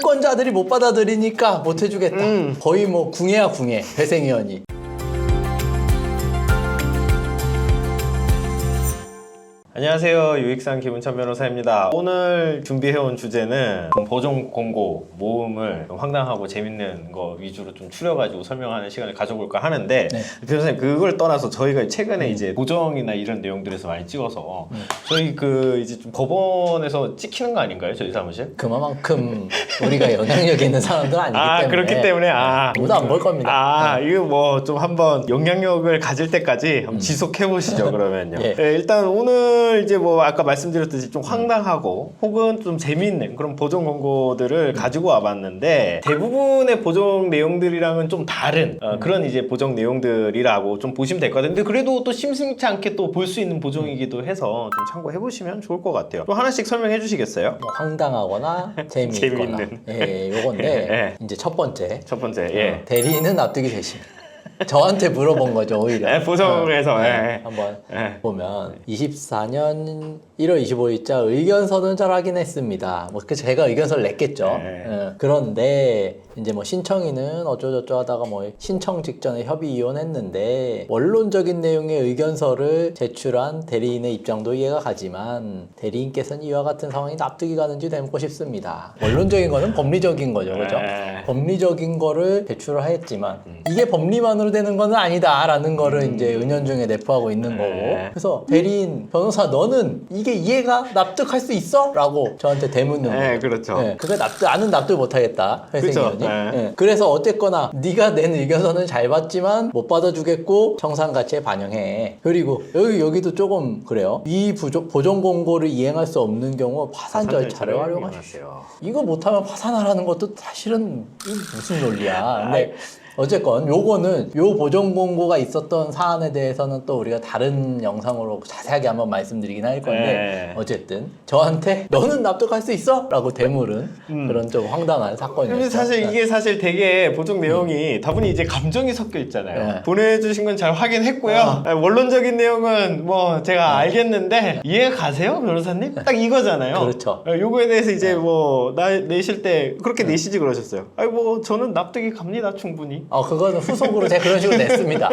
채권자들이 못 받아들이니까 못 해주겠다. 거의 뭐 궁예야 궁예, 배생위원이. 안녕하세요. 유익상 김은찬 변호사입니다. 오늘 준비해온 주제는 보정 공고 모음을 황당하고 재밌는 거 위주로 좀 추려가지고 설명하는 시간을 가져볼까 하는데 네. 변호사님 그걸 떠나서 저희가 최근에 이제 보정이나 이런 내용들에서 많이 찍어서 저희 그 이제 좀 법원에서 찍히는 거 아닌가요? 저희 사무실? 그만큼 우리가 영향력 있는 사람들 아니기 때문에. 그렇기 때문에 아무도 안 볼 겁니다. 이거 뭐 좀 한번 영향력을 가질 때까지 한번 지속해 보시죠. 그러면요. 예. 일단 오늘 이제 뭐 아까 말씀드렸듯이 좀 황당하고 혹은 좀 재미있는 그런 보정 공고들을 가지고 와봤는데 대부분의 보정 내용들이랑은 좀 다른 그런 이제 보정 내용들이라고 좀 보시면 될 것 같아요. 근데 그래도 또 심심치 않게 또 볼 수 있는 보정이기도 해서 좀 참고해 보시면 좋을 것 같아요. 또 하나씩 설명해 주시겠어요? 뭐 황당하거나 재미있거나. 재미있는. 예, 요건데 예. 이제 첫 번째. 첫 번째, 예. 대리인은 납득이 되십니다. 저한테 물어본 거죠, 오히려. 네, 보정에서 한번 예. 보면 24년 1월 25일자 의견서는 잘 확인했습니다. 뭐 제가 의견서를 냈겠죠. 그런데 이제 뭐 신청인은 어쩌고저쩌고 하다가 뭐 신청 직전에 협의 이혼했는데 원론적인 내용의 의견서를 제출한 대리인의 입장도 이해가 가지만 대리인께서는 이와 같은 상황이 납득이 가는지 묻고 싶습니다. 원론적인 거는 법리적인 거죠, 그죠? 법리적인 거를 제출을 했지만 이게 법리만으로 되는 건 아니다라는 거를 이제 은연중에 내포하고 있는 거고. 그래서 대리인 변호사 너는 이게 이해가 납득할 수 있어? 라고 저한테 대묻는 거예요. 그렇죠. 그게 나는 납득 못하겠다. 회생위원이. 그렇죠. 그래서 어쨌거나 네가 낸 의견서는 잘 봤지만 못 받아주겠고 청산가치에 반영해. 그리고 여기도 조금 그래요. 이 보정 공고를 이행할 수 없는 경우 파산 절차를 활용하십시오. 이거 못하면 파산하라는 것도 사실은 무슨 논리야. 근데 어쨌건 요거는 요 보정 공고가 있었던 사안에 대해서는 또 우리가 다른 영상으로 자세하게 한번 말씀드리긴 할 건데 어쨌든 저한테 너는 납득할 수 있어? 라고 대물은 그런 좀 황당한 사건이었죠. 근데 사실 이게 사실 되게 보정 내용이 다분히 이제 감정이 섞여 있잖아요. 보내주신 건 잘 확인했고요. 원론적인 내용은 뭐 제가 알겠는데 이해가 가세요? 변호사님? 딱 이거잖아요. 그렇죠. 요거에 대해서 이제 뭐 내실 때 그렇게 내시지 그러셨어요. 뭐 저는 납득이 갑니다 충분히. 그거는 후속으로 제가 그런 식으로 냈습니다.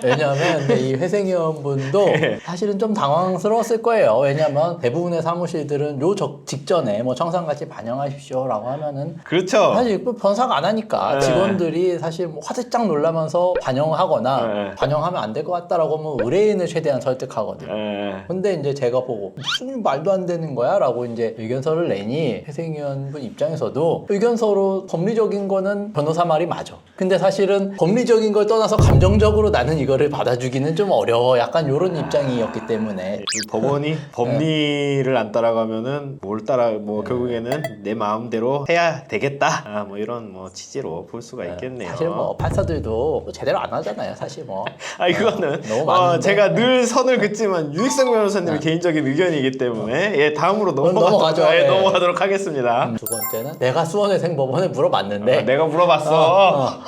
왜냐하면 근데 이 회생위원분도 사실은 좀 당황스러웠을 거예요. 왜냐하면 대부분의 사무실들은 요 직전에 뭐 청산가치 반영하십시오라고 하면은 그렇죠. 사실 변사가 안 하니까 직원들이 사실 뭐 화들짝 놀라면서 반영하거나 반영하면 안 될 것 같다라고 하면 의뢰인을 최대한 설득하거든요. 근데 이제 제가 보고 무슨 말도 안 되는 거야? 라고 이제 의견서를 내니 회생위원분 입장에서도 의견서로 법리적인 거는 변호사 말이 맞아. 근데 사실은 법리적인 걸 떠나서 감정적으로 나는 이거를 받아주기는 좀 어려워. 약간 이런 입장이었기 때문에 법원이 법리를 안 따라가면은 뭘 뭐 결국에는 내 마음대로 해야 되겠다. 뭐 이런 뭐 취지로 볼 수가 있겠네요. 사실 뭐 판사들도 제대로 안 하잖아요. 사실 뭐. 이거는 너무 많은데. 제가 늘 선을 긋지만 유익상 변호사님의 개인적인 의견이기 때문에 다음으로 넘어가죠. 넘어가도록 하겠습니다. 두 번째는 내가 수원회생법원에 물어봤는데 내가 물어봤어.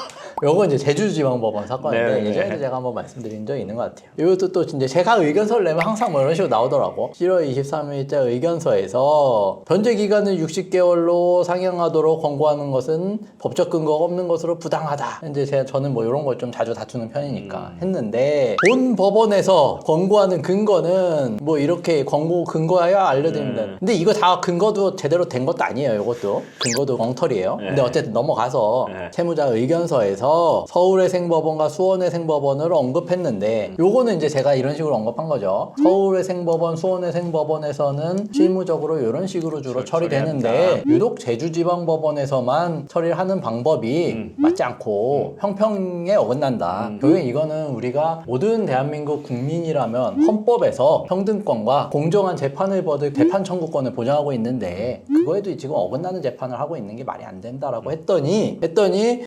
요거 이제 제주지방법원 사건인데 네. 예전에도 제가 한번 말씀드린 적이 있는 것 같아요. 이것도 또 이제 제가 의견서를 내면 항상 뭐 이런 식으로 나오더라고. 7월 23일자 의견서에서 변제 기간을 60개월로 상향하도록 권고하는 것은 법적 근거가 없는 것으로 부당하다. 이제 저는 뭐 이런 걸 좀 자주 다투는 편이니까 했는데 본 법원에서 권고하는 근거는 뭐 이렇게 권고 근거야 알려드립니다. 근데 이거 다 근거도 제대로 된 것도 아니에요. 이것도 근거도 엉터리예요. 근데 어쨌든 넘어가서 채무자 의견서에서 서울회생법원과 수원회생법원을 언급했는데 요거는 이제 제가 이런 식으로 언급한 거죠. 서울회생법원, 수원회생법원에서는 실무적으로 이런 식으로 주로 처리되는데 유독 제주지방법원에서만 처리를 하는 방법이 맞지 않고 형평에 어긋난다. 결국엔 이거는 우리가 모든 대한민국 국민이라면 헌법에서 평등권과 공정한 재판을 받을 재판 청구권을 보장하고 있는데 그거에도 지금 어긋나는 재판을 하고 있는 게 말이 안 된다라고 했더니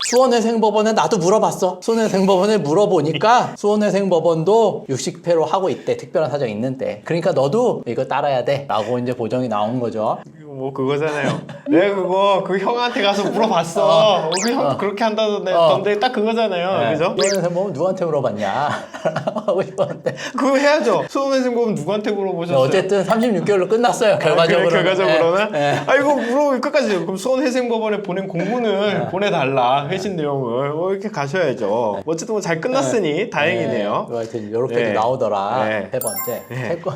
수원회생법원 수원에 나도 물어봤어. 수원회생법원에 물어보니까 수원회생법원도 60회로 하고 있대. 특별한 사정이 있는데. 그러니까 너도 이거 따라야 돼. 라고 이제 보정이 나온 거죠. 뭐 그거잖아요. 내가 그거 그 형한테 가서 물어봤어. 그 형도 그렇게 한다던데 딱 그거잖아요. 그죠? 수원회생법원 누구한테 물어봤냐? 하고 싶었는데. 그거 해야죠. 수험회생법은 누구한테 물어보셨어요? 어쨌든 36개월로 끝났어요. 결과적으로. 그래, 결과적으로는? 네. 아 이거 물어 끝까지 그럼 수원회생법원에 보낸 공문을 보내달라. 회신 내용을 이렇게 가셔야죠. 어쨌든 뭐 잘 끝났으니 다행이네요. 하여튼 이렇게 네. 나오더라. 네. 세 번째.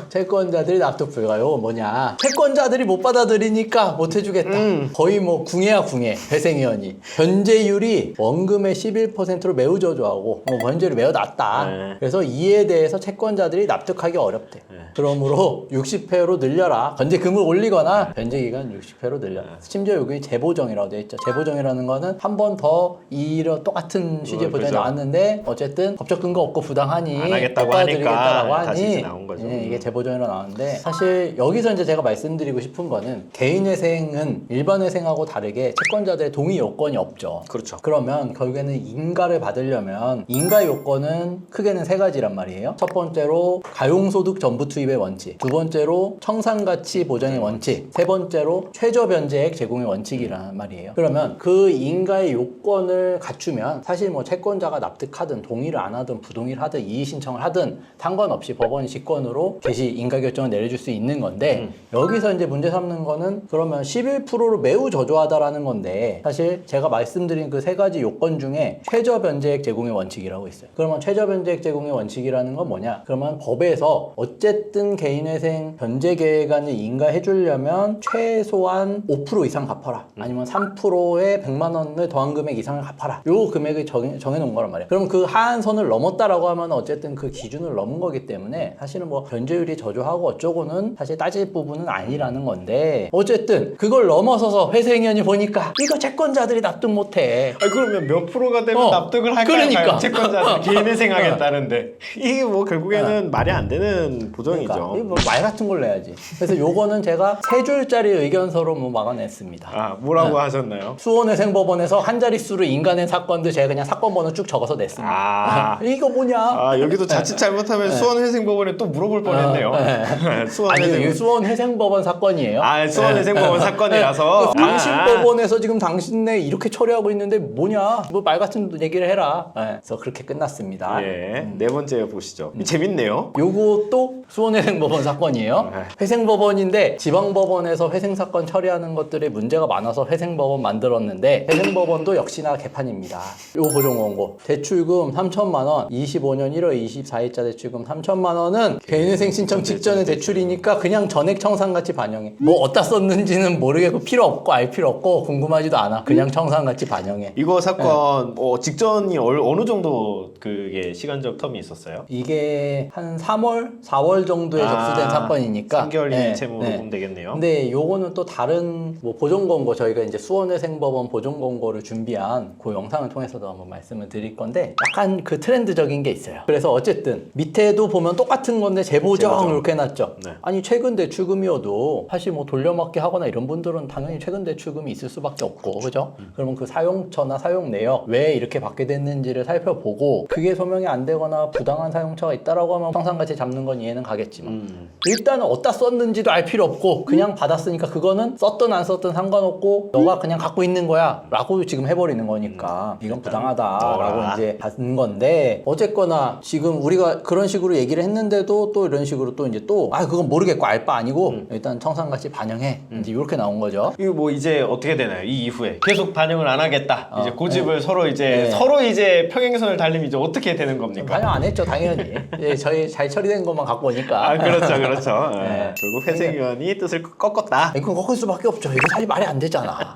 채권자들이 납득 불가. 요거 뭐냐. 채권자들이 못 받아들이니까 못 해주겠다. 거의 뭐 궁예야 궁예. 회생위원이. 변제율이 원금의 11%로 매우 저조하고 변제율이 매우 낮다. 네. 그래서 이에 대해서 채권자들이 납득하기 어렵대. 그러므로 60회로 늘려라. 변제금을 올리거나 변제기간 60회로 늘려라. 심지어 여기 재보정이라고 되어 있죠. 재보정이라는 거는 한 번 더 이런 똑같은 취지의 보정이 그죠. 나왔는데 어쨌든 법적 근거 없고 부당하니 안 하겠다고 못 받아들이겠다라고 하니까 다시 하니 이제 나온 거죠. 이게 재보정으로 나오는데 사실 여기서 이제 제가 말씀드리고 싶은 거는 개인회생은 일반회생하고 다르게 채권자들의 동의 요건이 없죠. 그렇죠. 그러면 결국에는 인가를 받으려면 인가 요건은 크게는 세 가지란 말이에요. 첫 번째로 가용소득 전부 투입의 원칙, 두 번째로 청산가치 보장의 원칙, 세 번째로 최저 변제액 제공의 원칙이란 말이에요. 그러면 그 인가의 요건을 갖추면 사실 뭐 채권자가 납득하든 동의를 안 하든 부동의를 하든 이의 신청을 하든 상관없이 법원 직권으로 개시 인가 결정을 내려줄 수 있는 건데 여기서 이제 문제 삼는 거는 그러면 11%로 매우 저조하다라는 건데 사실 제가 말씀드린 그 세 가지 요건 중에 최저 변제액 제공의 원칙이라고 있어요. 그러면 최저 변제액 제공의 원칙이라는 건 뭐냐? 그러면 법에서 어쨌든 개인회생 변제 계획안을 인가해 주려면 최소한 5% 이상 갚아라. 아니면 3%의 100만 원을 더한 금액 이상을 갚아라. 요 금액을 정해놓은 거란 말이에요. 그럼 그 하한선을 넘었다라고 하면 어쨌든 그 기준을 넘은 거기 때문에 사실은 뭐 변제율이 저조하고 어쩌고는 사실 따질 부분은 아니라는 건데 어쨌든 그걸 넘어서서 회생위원이 보니까 이거 채권자들이 납득 못해. 그러면 몇 프로가 되면 납득을 할까요? 그러니까. 채권자들 개인회생하겠다는데 이게 뭐 결국에는 말이 안 되는 보정이죠. 그러니까 이거 뭐말 같은 걸 내야지. 그래서 요거는 제가 3줄짜리 의견서로 뭐 막아냈습니다. 뭐라고 하셨나요? 수원회생법원에서 한 자릿수로 인가낸 사건들 제가 그냥 사건 번호 쭉 적어서 냈습니다. 이거 뭐냐? 여기도 자칫 잘못하면 수원회생법원에 또 물어볼 뻔했네요. 아니, 이 수원회생법원 사건이에요. 수원회생법원 사건이라서. 당신 법원에서 지금 당신네 이렇게 처리하고 있는데 뭐냐? 뭐 말 같은 얘기를 해라. 그래서 그렇게 끝났습니다. 네 번째 보시죠. 재밌네요. 요것도 수원회생법원 사건이에요. 회생법원인데 지방법원에서 회생사건 처리하는 것들에 문제가 많아서 회생법원 만들었는데 회생법원도 역시나 개판입니다. 요 보정원고 대출금 3천만 원 25년 1월 24일자 대출금 3천만 원은 개인회생 신청 직전의 대출이니까 그냥 전액 청산가치 반영해. 뭐 어디다 썼는지는 모르겠고 필요 없고 알 필요 없고 궁금하지도 않아. 그냥 청산가치 반영해. 이거 사건 직전이 어느 정도 그게 시간적 텀이 있었어요? 이게 한 3월, 4월 정도에 접수된 사건이니까 3개월 채무로 보면 되겠네요. 근데 요거는 또 다른 뭐 보존권고 저희가 이제 수원회생법원 보존권고를 준비한 그 영상을 통해서도 한번 말씀을 드릴 건데 약간 그 트렌드적인 게 있어요. 그래서 어쨌든 밑에도 보면 똑같은 건데 재보정 이렇게 해놨죠. 네. 아니 최근 대출금이어도 사실 뭐 돌려막기 하거나 이런 분들은 당연히 최근 대출금이 있을 수밖에 없고 그죠? 그러면 그 사용처나 사용 내역 왜 이렇게 받게 됐는지를 살펴보고 그게 소명이 안 되거나 부당한 사용처가 있다라고 하면 청산가치 잡는 건 이해는 가겠지만 일단은 어디다 썼는지도 알 필요 없고 그냥 받았으니까 그거는 썼든 안 썼든 상관없고 너가 그냥 갖고 있는 거야 라고 지금 해버리는 거니까 이건 부당하다라고 이제 받는 건데 어쨌거나 지금 우리가 그런 식으로 얘기를 했는데도 또 이런 식으로 또 이제 그건 모르겠고 알 바 아니고 일단 청산가치 반영해 이제 이렇게 나온 거죠. 이거 뭐 이제 어떻게 되나요? 이 이후에 계속 반영을 안 하겠다. 이제 고집을 서로 이제 평행선을 달리면 이제 어떻게 되는 겁니까? 반영 안 했죠 당연히. 저희 잘 처리된 것만 갖고 오니까. 그렇죠. 결국 회생위원이 뜻을 꺾었다. 이건 꺾을 수밖에 없죠. 이거 사실 말이 안 되잖아.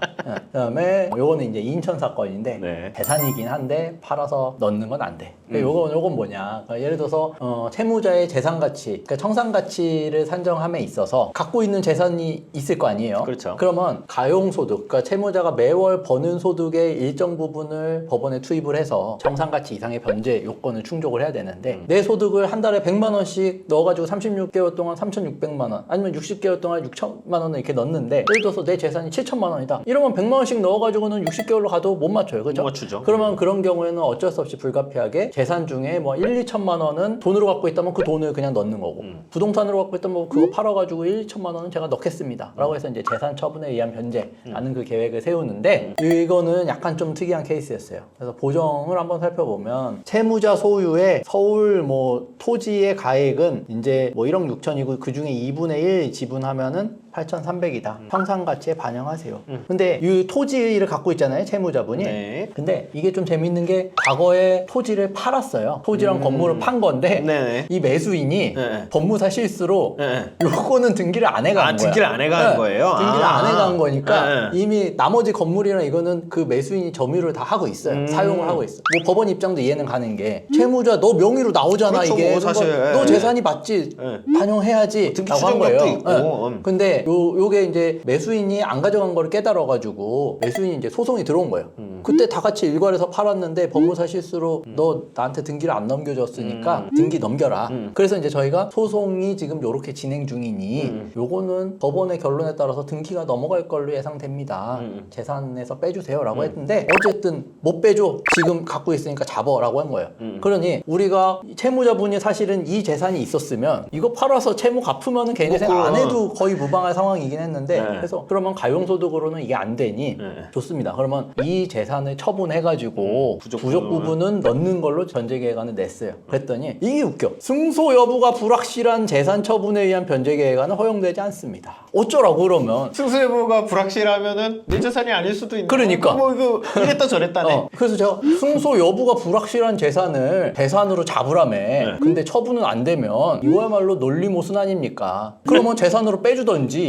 그다음에 요거는 이제 인천 사건인데 재산이긴 한데 팔아서 넣는 건 안 돼. 요건 뭐냐? 그러니까 예를 들어서 채무자의 재산 가치, 그러니까 청산 가치를 산정함에 있어서 갖고 있는 재산이 있을 거 아니에요. 그렇죠. 그러면 가용 소득, 그러니까 채무자가 매월 버는 소득의 일정 부분을 법원에 투입을 해서 청산 가치 이상의 변제 요건을 충족을 해야 되는데 내 소득을 한 달에 100만 원씩 넣어가지고 36개월 동안 3,600만 원, 아니면 60개월 동안 6천만 원을 이렇게 넣는데 예를 들어서 내 재산이 7천만 원이다. 이러면 100만 원씩 넣어가지고는 60개월로 가도 못 맞춰요, 그죠? 못 맞추죠. 필수죠. 그러면 그런 경우에는 어쩔 수 없이 불가피하게 재산 중에 뭐 1, 2천만 원은 돈으로 갖고 있다면 그 돈을 그냥 넣는 거고 부동산으로 갖고 있다면 뭐 그거 팔아가지고 1, 2천만 원은 제가 넣겠습니다. 라고 해서 이제 재산 처분에 의한 변제라는 그 계획을 세우는데 이거는 약간 좀 특이한 케이스였어요. 그래서 보정을 한번 살펴보면 채무자 소유의 서울 뭐 토지의 가액은 이제 뭐 1억 6천이고 그 중에 2분의 1 지분하면은 8,300이다. 평상가치에 반영하세요. 근데 이 토지를 갖고 있잖아요, 채무자분이. 네. 근데 이게 좀 재밌는 게 과거에 토지를 팔았어요. 토지랑 건물을 판 건데 네네. 이 매수인이 네. 법무사 실수로 네. 요거는 등기를 안 해간 거야. 등기를 안 해간 네. 거예요? 등기를 안 해간 거니까 네. 이미 나머지 건물이랑 이거는 그 매수인이 점유를 다 하고 있어요. 사용을 하고 있어. 뭐 법원 입장도 이해는 가는 게 채무자 너 명의로 나오잖아. 그렇죠, 이게 뭐 사실, 너 예. 재산이 맞지 반영해야지 등기 라고 한 거예요. 추정력도 있고. 근데 요게 이제 매수인이 안 가져간 거를 깨달아가지고 매수인이 이제 소송이 들어온 거예요. 그때 다 같이 일괄해서 팔았는데 법무사 실수로 너 나한테 등기를 안 넘겨줬으니까 등기 넘겨라. 그래서 이제 저희가 소송이 지금 요렇게 진행 중이니 요거는 법원의 결론에 따라서 등기가 넘어갈 걸로 예상됩니다. 재산에서 빼주세요라고 했는데 어쨌든 못 빼줘. 지금 갖고 있으니까 잡어라고 한 거예요. 그러니 우리가 채무자분이 사실은 이 재산이 있었으면 이거 팔아서 채무 갚으면은 개인의 생각 안 해도 거의 무방할 상황이긴 했는데 그래서 그러면 가용소득으로는 이게 안 되니 좋습니다. 그러면 이 재산을 처분해가지고 부족 부분은 넣는 걸로 변제계획안을 냈어요. 그랬더니 이게 웃겨. 승소 여부가 불확실한 재산 처분에 의한 변제계획안은 허용되지 않습니다. 어쩌라고 그러면 승소 여부가 불확실하면은 내 재산이 아닐 수도 있는. 그러니까. 뭐 이거 이랬다 저랬다네. 그래서 제가 승소 여부가 불확실한 재산을 재산으로 잡으라며 근데 처분은 안 되면 이거야말로 논리모순 아닙니까? 그러면 재산으로 빼주던지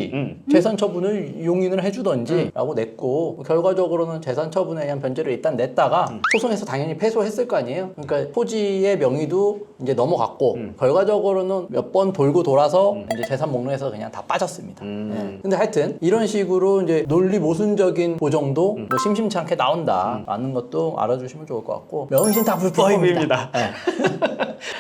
재산 처분을 용인을 해주던지 라고 냈고 결과적으로는 재산 처분에 의한 변제를 일단 냈다가 소송에서 당연히 패소했을 거 아니에요? 그러니까 토지의 명의도 이제 넘어갔고 결과적으로는 몇 번 돌고 돌아서 이제 재산 목록에서 그냥 다 빠졌습니다. 근데 하여튼 이런 식으로 이제 논리 모순적인 보정도 뭐 심심치 않게 나온다라는 것도 알아주시면 좋을 것 같고 명의신 다 불법입니다. 네.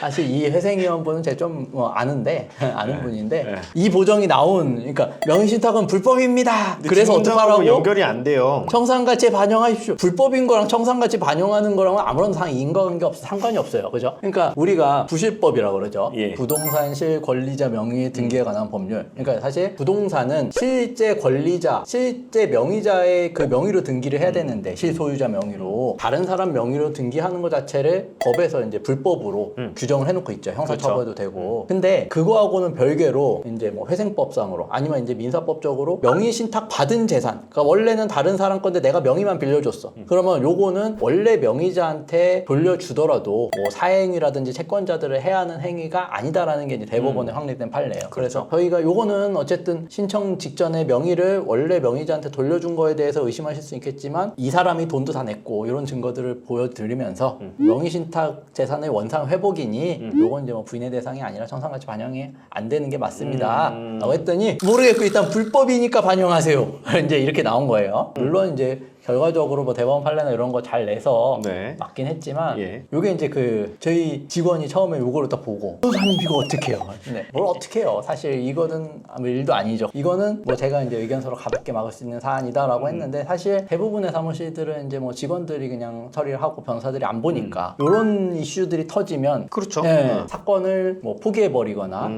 사실 이 회생위원분은 제가 좀 아는데 아는 분인데 이 보정이 나온 그러니까 명의신탁은 불법입니다. 그래서 어떡하라고? 연결이 안 돼요. 청산가치에 반영하십시오. 불법인 거랑 청산가치 반영하는 거랑은 아무런 인과관계 없어 상관이 없어요. 그죠? 그러니까 우리가 부실법이라고 그러죠. 예. 부동산 실권리자 명의 등기에 관한 법률. 그러니까 사실 부동산은 실제 권리자, 실제 명의자의 그 명의로 등기를 해야 되는데 실소유자 명의로 다른 사람 명의로 등기하는 것 자체를 법에서 이제 불법으로 규정을 해놓고 있죠. 형사처벌도 되고. 근데 그거하고는 별개로 이제 뭐 회생법상으로 아니면 이제 민사법적으로 명의신탁 받은 재산. 그러니까 원래는 다른 사람 건데 내가 명의만 빌려줬어. 그러면 요거는 원래 명의자한테 돌려주더라도 뭐 사행위라든지 채권자들을 해야 하는 행위가 아니다라는 게 이제 대법원에 확립된 판례예요. 그래서 저희가 요거는 어쨌든 신청 직전에 명의를 원래 명의자한테 돌려준 거에 대해서 의심하실 수 있겠지만 이 사람이 돈도 다 냈고 이런 증거들을 보여드리면서 명의신탁 재산의 원상 회복이니 요건 이제 뭐 부인의 대상이 아니라 청산가치 반영이 안 되는 게 맞습니다. 라고 했더니 모르겠고 일단 불법이니까 반영하세요. 이제 이렇게 나온 거예요. 물론 이제 결과적으로 뭐 대법원 판례나 이런 거 잘 내서 맞긴 했지만 요게 이제 그 저희 직원이 처음에 요거를 딱 보고 변호사님 이거 어떻게 해요? 네. 뭘 어떻게 해요? 사실 이거는 아무 일도 아니죠. 이거는 뭐 제가 이제 의견서로 가볍게 막을 수 있는 사안이다라고 했는데 사실 대부분의 사무실들은 이제 뭐 직원들이 그냥 처리를 하고 변호사들이 안 보니까 요런 이슈들이 터지면 그렇죠. 사건을 뭐 포기해버리거나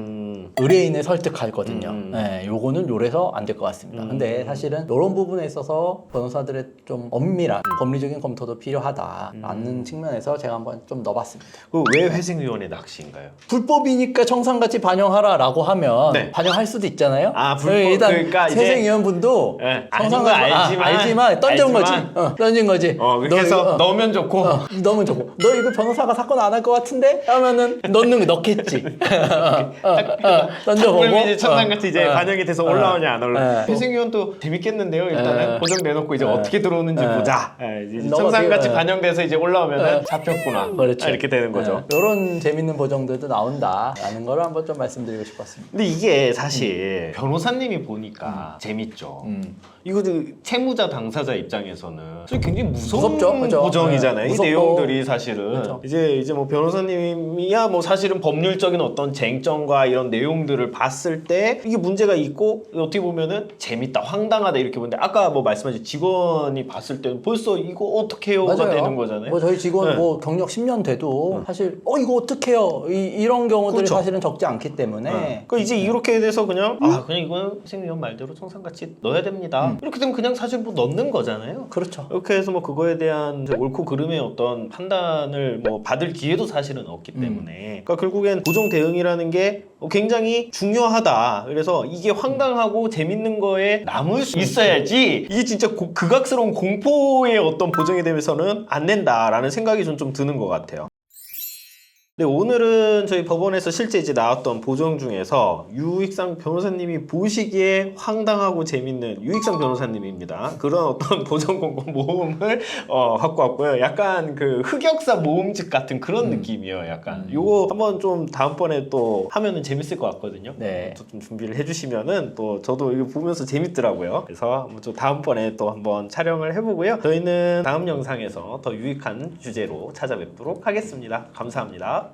의뢰인을 설득하거든요. 요거는 요래서 안 될 것 같습니다. 근데 사실은 요런 부분에 있어서 변호사들의 좀 엄밀한 법리적인 검토도 필요하다라는 측면에서 제가 한번 좀 넣어봤습니다. 왜 회생위원회 낚시인가요? 불법이니까 청산가치 반영하라라고 하면 반영할 수도 있잖아요. 불법 일단 그러니까 회생위원분도 청산가치 알지만 던진 거지. 던진 거지. 그래서 넣으면 좋고. 넣으면 좋고. 너 이거 변호사가 사건 안 할 것 같은데? 하면은 넣겠지. 던져보고. 그러면 이제 청산가치 이제 반영이 돼서 올라오냐 안 올라. 회생위원도 재밌겠는데요. 일단은 보정 내놓고 이제 어떻게 들어오는지 보자. 이제 청산가치 반영돼서 이제 올라오면은 잡혔구나. 그렇죠. 이렇게 되는 거죠. 이런 재밌는 보정들도 나온다라는 걸 한번 좀 말씀드리고 싶었습니다. 근데 이게 사실 변호사님이 보니까 재밌죠. 이거 채무자 당사자 입장에서는 굉장히 무서운 무섭죠, 그죠? 보정이잖아요. 네, 이 무섭고. 내용들이 사실은 그렇죠. 이제 뭐 변호사님이야 뭐 사실은 법률적인 어떤 쟁점과 이런 내용들을 봤을 때 이게 문제가 있고 어떻게 보면은 재밌다, 황당하다 이렇게 보는데 아까 뭐 말씀하신 직원이 봤을 때는 벌써 이거 어떡해요가 되는 거잖아요. 뭐 저희 직원 네. 뭐 경력 10년 돼도 사실 이거 어떡해요 이런 경우들이 그렇죠. 사실은 적지 않기 때문에 그 이제 이렇게 돼서 그냥 그냥 이거는 선생님 말대로 청산가치 넣어야 됩니다. 이렇게 되면 그냥 사실 뭐 넣는 거잖아요. 그렇죠. 이렇게 해서 뭐 그거에 대한 옳고 그름의 어떤 판단을 뭐 받을 기회도 사실은 없기 때문에 그러니까 결국엔 보정 대응이라는 게 굉장히 중요하다. 그래서 이게 황당하고 재밌는 거에 남을 수 있어야지 이게 진짜 극악스러운 공포의 어떤 보정이 되면서는 안 된다라는 생각이 좀 드는 것 같아요. 네, 오늘은 저희 법원에서 실제 이제 나왔던 보정 중에서 유익상 변호사님이 보시기에 황당하고 재밌는 유익상 변호사님입니다. 그런 어떤 보정 공고 모음을 갖고 왔고요. 약간 그 흑역사 모음집 같은 그런 느낌이에요. 약간 요거 한번 좀 다음번에 또 하면은 재밌을 것 같거든요. 네. 또 좀 준비를 해주시면은 또 저도 이거 보면서 재밌더라고요. 그래서 한번 좀 다음번에 또 한번 촬영을 해보고요. 저희는 다음 영상에서 더 유익한 주제로 찾아뵙도록 하겠습니다. 감사합니다.